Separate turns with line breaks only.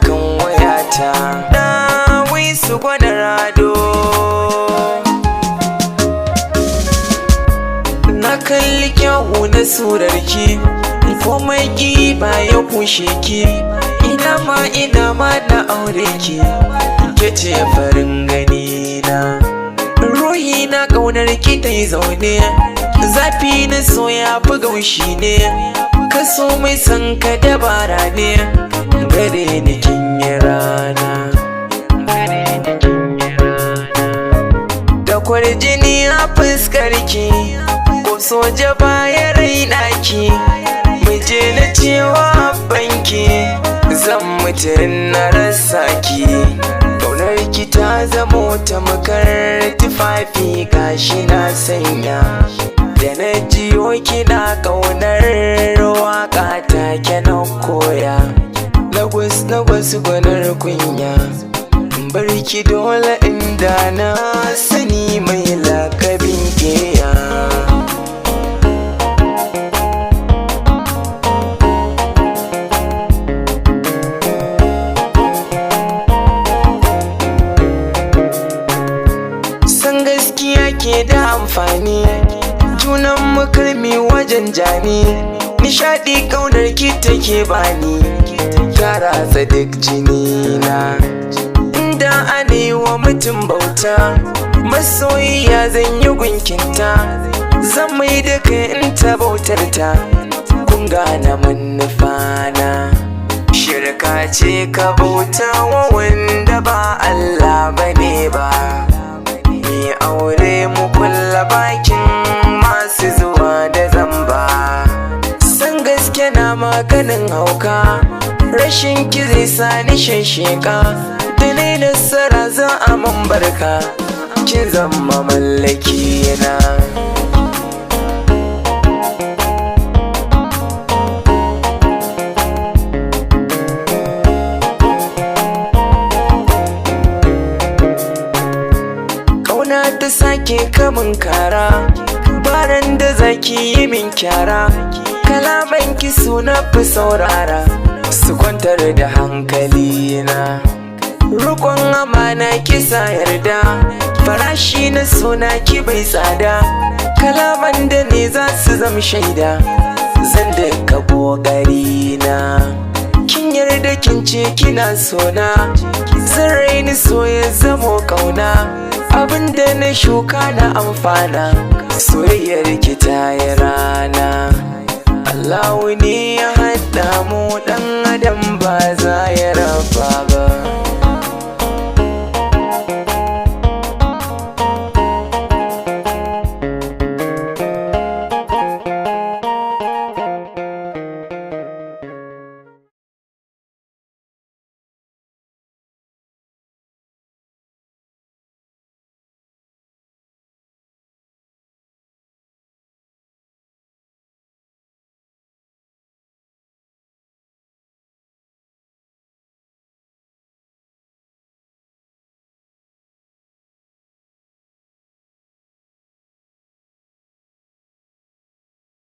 kan wayata. Na wisu gwanar ado, na kalli kyawu na surarki, komai ki ba ya kushe ki. Ina ma na aure ki, ke ce farin gani na. Ruhi na ƙaunar ki ta yi zaune, zafi na so ya fi gaushi ne. Kaso mai san ka dabara ne, gare ni kin yi rana. Da kwarjini a fuskar ki, ko soja baya raina ki. Muje na cewa banki, zan mutu na rasa ki. Ƙaunar ki ta zamo tamkar tufafi gashi na sanya. Da na jiyo kina ƙaunar waƙa take na koya. Lagos gwanar kunya, barki dole inda na sani mai lakabin keya. San gaskiya ke da amfani, junan makarmi wajen jani. Nishaɗi ƙaunar ki take bani, ta ratsa duk jini na. Inda ana yi wa mutum bauta, masoyiya zan yi gunkinta. Zan mai da kai in ta bautar ta, kun gane manufana. Shirka ce ka bauta wa wanda ba Allah bane ba. Ni aure mu kulla bakin masu zuwa da zamba. San gaske na maganin hauka, rashin ki zai sa ni sheka. Da ni nasara za a man barka, kin zama mallaki na. Kauna ta sake kamun kara, baran da zaki yi min kyara. Kalaman ki suna fi saurara, su kwantar da hankali na. Rukon amana kisa yarda, farashi na suna ki bai tsada. Kalaman da ne za su zama shaida, zan duka ƙoƙari na. Kin yarda kin ce kina sona, zan raini so ya zamo ƙauna. Abinda na shuka na amfana, soyayyar ki ta yi rana. Allahu ne ya haɗa mu, ɗan adam ba za ya